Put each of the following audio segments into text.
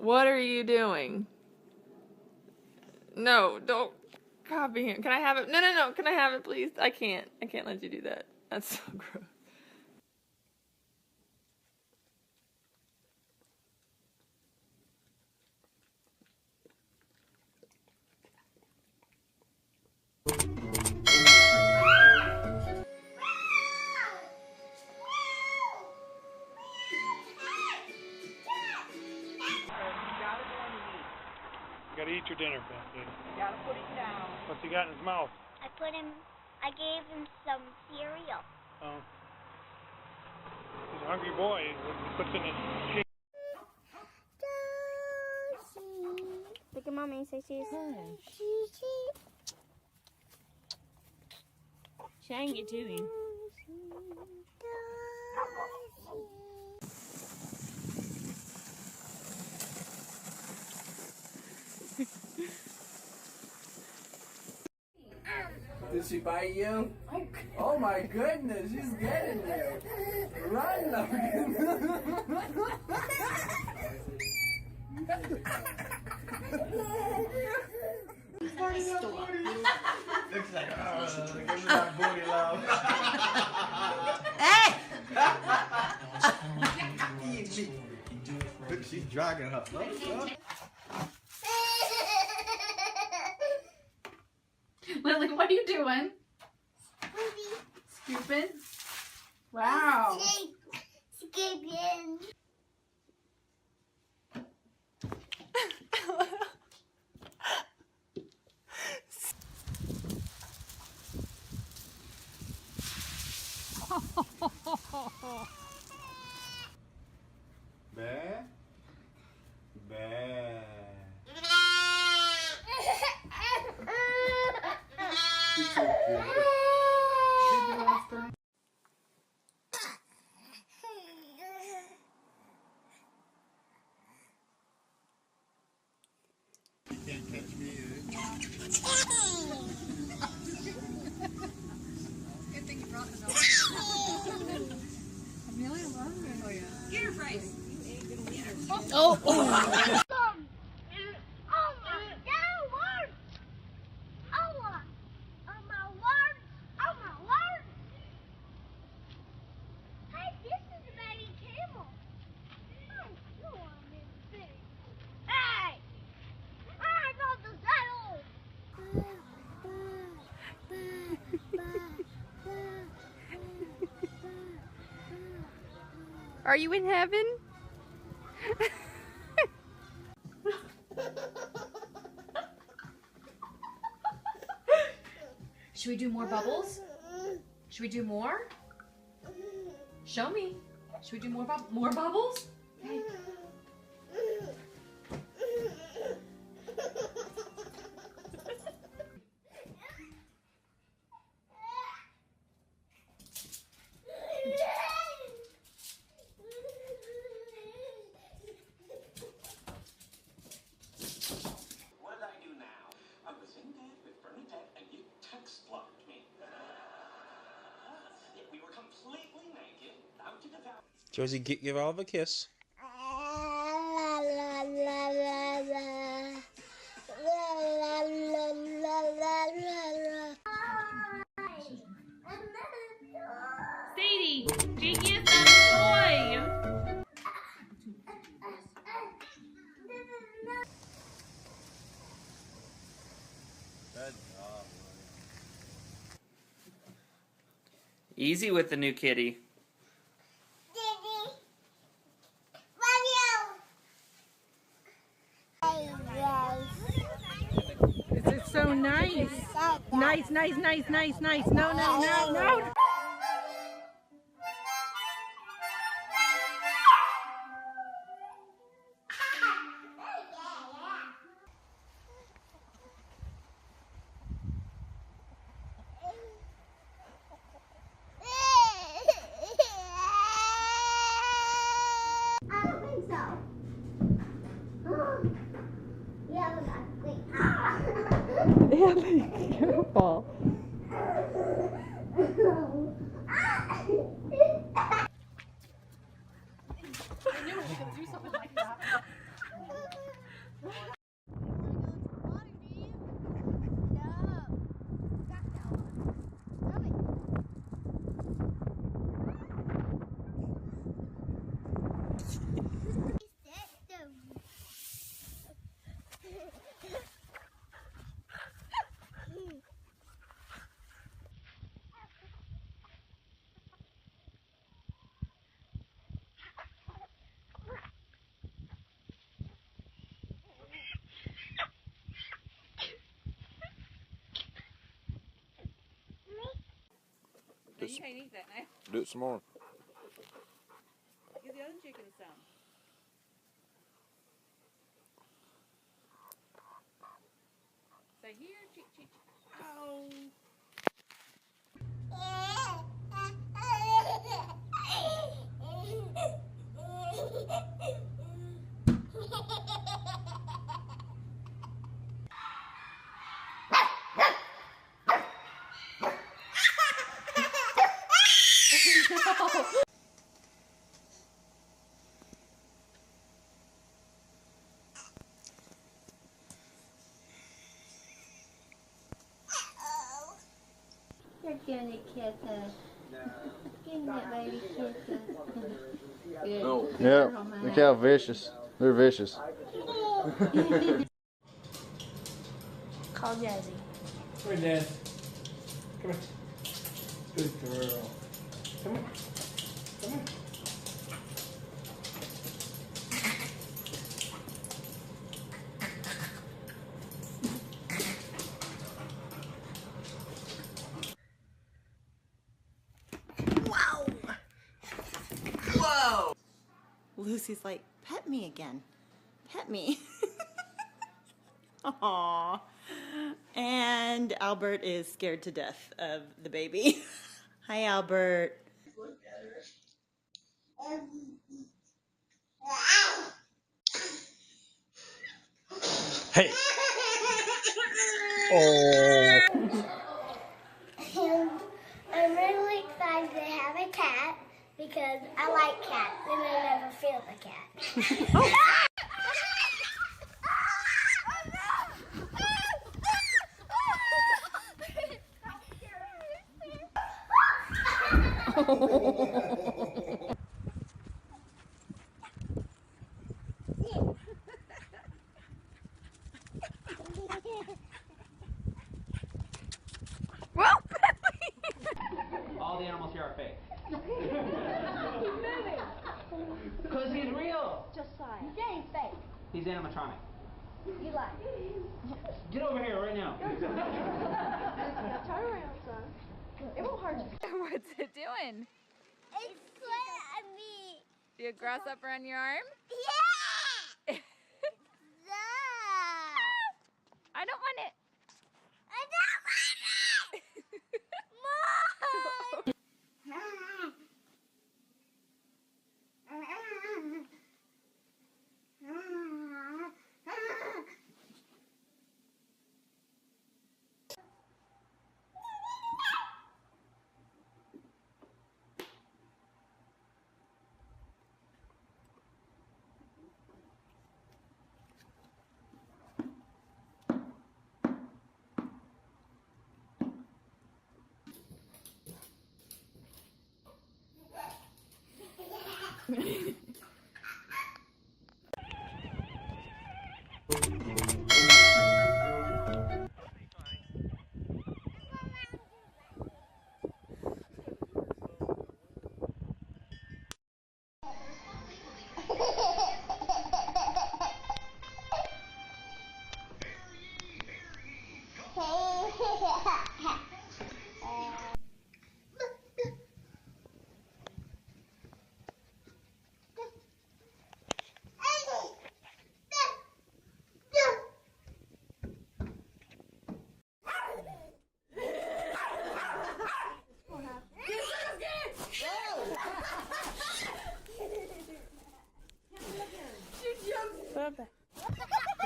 What are you doing? No, don't copy him. Can I have it? No, no, no. Can I have it, please? I can't. I can't let you do that. That's so gross. You gotta eat your dinner, Bethany. You gotta put it down. What's he got in his mouth? I gave him some cereal. Oh. He's a hungry boy. He puts in his cheek. Look at mommy and say cheese. She ain't get to him. Did she bite you? Oh my goodness, she's getting you. Run, Logan. Looks like, give me that booty, love. Hey! Look, she's dragging her. Lily, what are you doing? Scooping? Wow. Scooping. Bear? Bear. She's so cute. You can't catch me either. Good thing you brought the dog. Amelia loves Amelia. Get her face. Oh! Oh. Are you in heaven? Should we do more bubbles? Should we do more? Show me. Should we do more bubbles? Okay. Josie, give Olive a kiss. Sadie, Jakey is not a toy. Good job. Easy with the new kitty. It's so nice. Nice, nice, nice, nice, nice. No, no, no, no. Ellie, careful. I knew she was gonna do something like that. No, you can't eat that now. Do it some more. Give the other chicken some. Say here, cheek, cheek. Oh. You're gonna kiss us. Give me that baby kiss us. Good. No. Good Yep. girl, Look honey. how vicious. They're vicious. Call Jazzy. Come here, Dad. Come here. Good girl. Come here. Come here. Lucy's like, pet me again. Pet me. Aww. And Albert is scared to death of the baby. Hi, Albert. Hey. Oh. I'm really excited to have a cat because I like cats and I never feel the cat. All the animals here are fake. Because he's real. Just sign. You say he's fake. He's animatronic. You lie. Get over here right now. Turn around, son. It won't hurt you. What's it doing? It's sweat at me. Do you grass up around your arm? Yeah! I don't want it. I don't want it! Mom!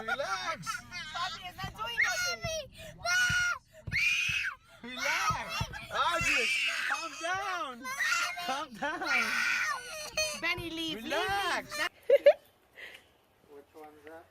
Relax. Papi is not doing nothing. Relax. August, calm down. Calm down. Benny, leave. Relax. Which one's that?